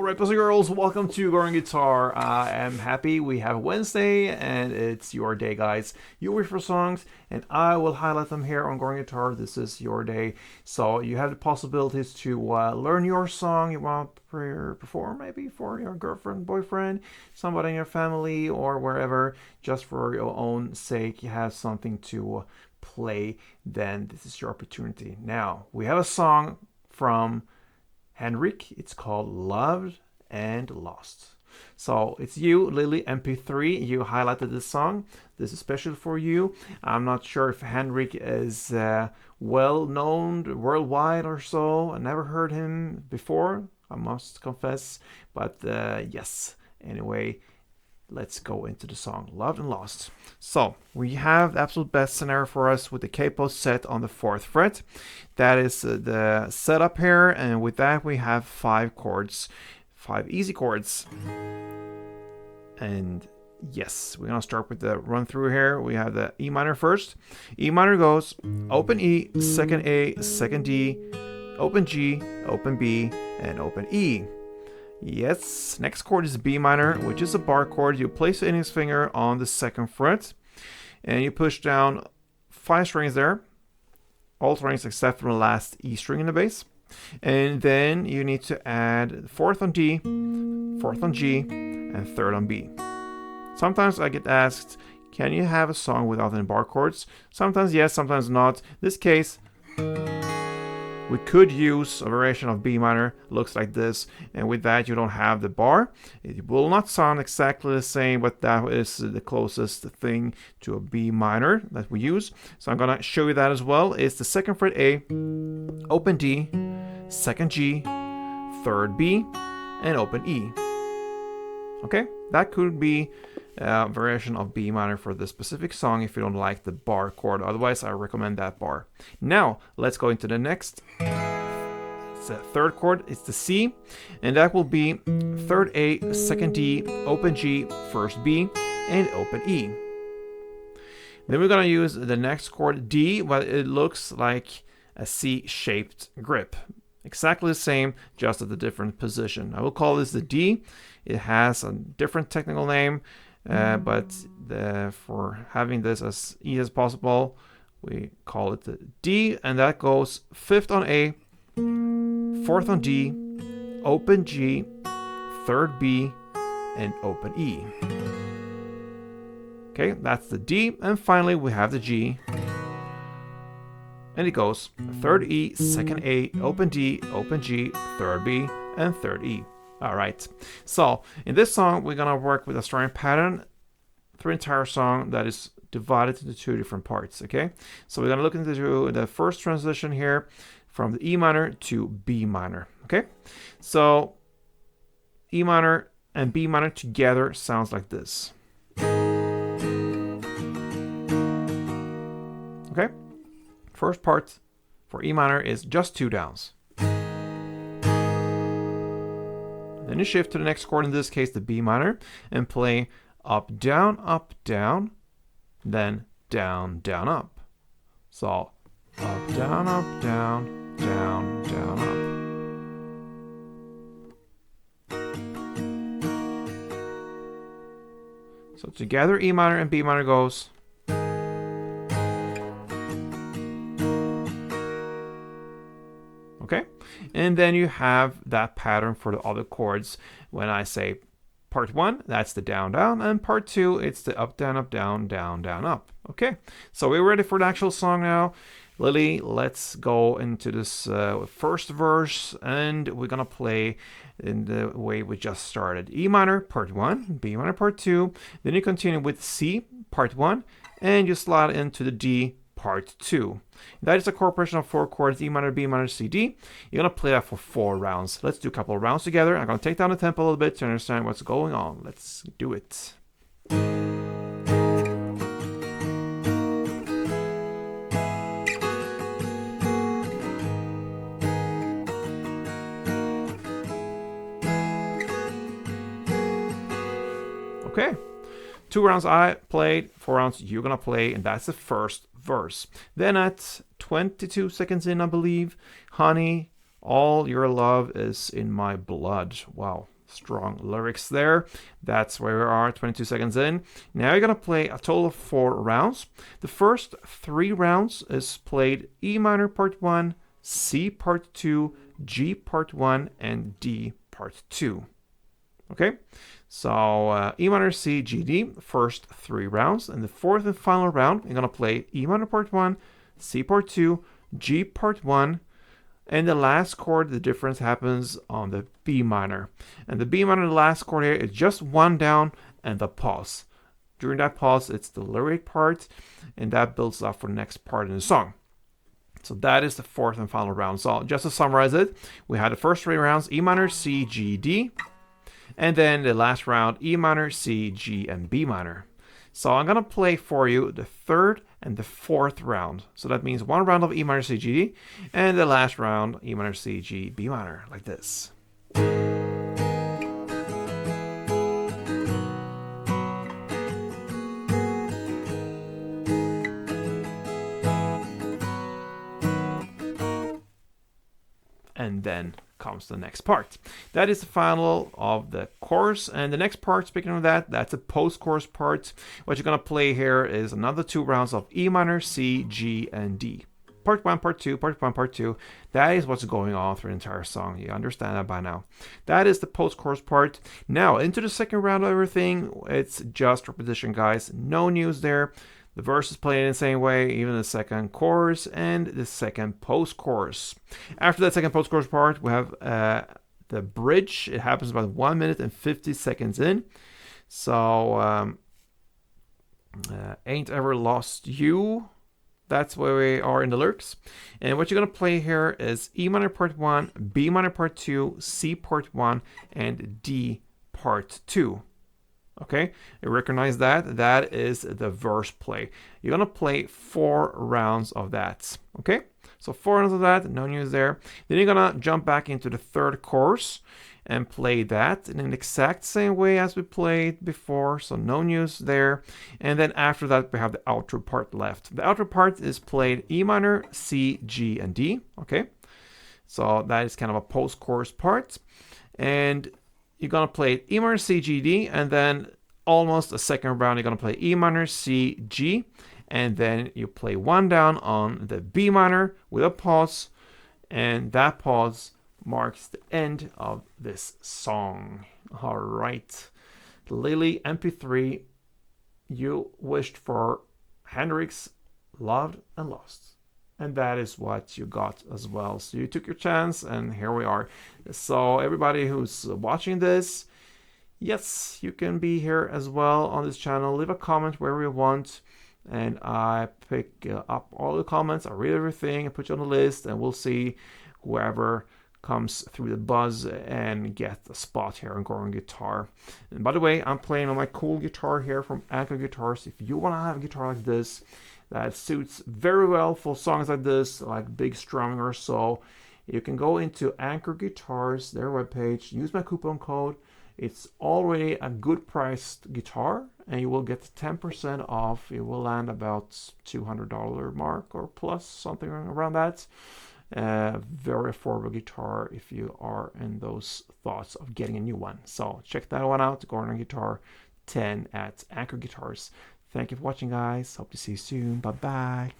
Alright, boys and girls, welcome to Going Guitar. I am happy we have Wednesday and it's your day, guys. You wish for songs and I will highlight them here on Going Guitar. This is your day. So you have the possibilities to learn your song you want to perform, maybe for your girlfriend, boyfriend, somebody in your family or wherever, just for your own sake. You have something to play, then this is your opportunity. Now, we have a song from Henrik. It's called Loved and Lost. So it's you, Lily MP3. You highlighted this song. This is special for you. I'm not sure if Henrik is well known worldwide or so. I never heard him before, I must confess. But yes, anyway, let's go into the song Loved and Lost. So we have the absolute best scenario for us with the capo set on the 4th fret. That is the setup here, and with that we have 5 chords, 5 easy chords. And yes, we're gonna start with the run through here. We have the E minor first. E minor goes open E, second A, second D, open G, open B, and open E. Yes, next chord is B minor, which is a bar chord. You place the index finger on the 2nd fret and you push down 5 strings there, all strings except for the last E string in the bass. And then you need to add 4th on D, 4th on G, and 3rd on B. Sometimes I get asked, can you have a song without any bar chords? Sometimes yes, sometimes not. In this case, we could use a variation of B minor, looks like this, and with that you don't have the bar. It will not sound exactly the same, but that is the closest thing to a B minor that we use. So I'm gonna show you that as well. It's the 2nd fret A, open D, 2nd G, 3rd B, and open E. Okay, that could be a variation of B minor for this specific song if you don't like the bar chord. Otherwise, I recommend that bar. Now, let's go into the next. It's the 3rd chord. It's the C, and that will be 3rd A, 2nd D, open G, 1st B, and open E. Then we're gonna use the next chord D, but it looks like a C-shaped grip. Exactly the same, just at a different position. I will call this the D. It has a different technical name, but for having this as easy as possible, we call it the D, and that goes 5th on A, 4th on D, open G, 3rd B, and open E. Okay, that's the D, and finally we have the G, and it goes 3rd E, 2nd A, open D, open G, 3rd B, and 3rd E. Alright, so in this song we're gonna work with a strumming pattern through the entire song that is divided into 2 different parts. Okay, so we're gonna look into the first transition here from the E minor to B minor. Okay, so E minor and B minor together sounds like this. Okay, first part for E minor is just 2 downs. Then you shift to the next chord, in this case the B minor, and play up, down, then down, down, up. So up, down, down, down, up. So together E minor and B minor goes. Okay, and then you have that pattern for the other chords. When I say part 1, that's the down, down, and part 2, it's the up, down, down, down, up. Okay, so we're ready for the actual song now. Lily, let's go into this first verse, and we're gonna play in the way we just started. E minor, part 1, B minor, part 2, then you continue with C, part 1, and you slide into the D, part 2. That is a chord progression of 4 chords, E minor, B minor, C, D. You're going to play that for 4 rounds. Let's do a couple of rounds together. I'm going to take down the tempo a little bit to understand what's going on. Let's do it. Okay. 2 rounds I played, 4 rounds you're going to play, and that's the first verse. Then at 22 seconds in, I believe, honey, all your love is in my blood. Wow, strong lyrics there. That's where we are, 22 seconds in. Now you're gonna play a total of 4 rounds. The first 3 rounds is played E minor part 1, C part 2, G part 1, and D part 2. Okay, so E minor, C, G, D, first 3 rounds. And the fourth and final round, you're gonna play E minor part 1, C part 2, G part 1, and the last chord, the difference happens on the B minor. And the B minor, the last chord here, is just 1 down and the pause. During that pause, it's the lyric part, and that builds up for the next part in the song. So that is the fourth and final round. So just to summarize it, we had the first 3 rounds, E minor, C, G, D. And then the last round, E minor, C, G, and B minor. So I'm going to play for you the third and the fourth round. So that means 1 round of E minor, C, G, D, and the last round, E minor, C, G, B minor, like this. And then comes the next part. That is the final of the chorus. And the next part, speaking of that, that's a post-chorus part. What you're going to play here is another 2 rounds of E minor, C, G, and D. Part 1, part 2, part 1, part 2. That is what's going on through the entire song. You understand that by now. That is the post-chorus part. Now, into the second round of everything, it's just repetition, guys. No news there. The verse is played in the same way, even the second chorus and the second post-chorus. After that second post-chorus part, we have the bridge. It happens about 1 minute and 50 seconds in. So, Ain't Ever Lost You. That's where we are in the lyrics. And what you're going to play here is E minor part 1, B minor part 2, C part 1, and D part 2. Okay, you recognize that? That is the verse play. You're gonna play 4 rounds of that. Okay, so 4 rounds of that, no news there. Then you're gonna jump back into the third chorus and play that in an exact same way as we played before, so no news there. And then after that, we have the outro part left. The outro part is played E minor, C, G, and D. Okay, so that is kind of a post-chorus part. And you're going to play E minor, C, G, D, and then almost a second round, you're going to play E minor, C, G, and then you play 1 down on the B minor with a pause, and that pause marks the end of this song. All right. Lily MP3, you wished for Henrik's Loved and Lost. And that is what you got as well. So you took your chance, and here we are. So everybody who's watching this, yes, you can be here as well on this channel. Leave a comment wherever you want, and I pick up all the comments. I read everything, I put you on the list, and we'll see whoever comes through the buzz and get a spot here on Goran Guitar. And by the way, I'm playing on my cool guitar here from Acoustic Guitars. If you want to have a guitar like this, that suits very well for songs like this, like big strumming or so, you can go into Anchor Guitars, their webpage, use my coupon code. It's already a good priced guitar, and you will get 10% off. It will land about $200 mark or plus, something around that. Very affordable guitar if you are in those thoughts of getting a new one. So check that one out, Goran Guitar 10 at Anchor Guitars. Thank you for watching, guys. Hope to see you soon. Bye-bye.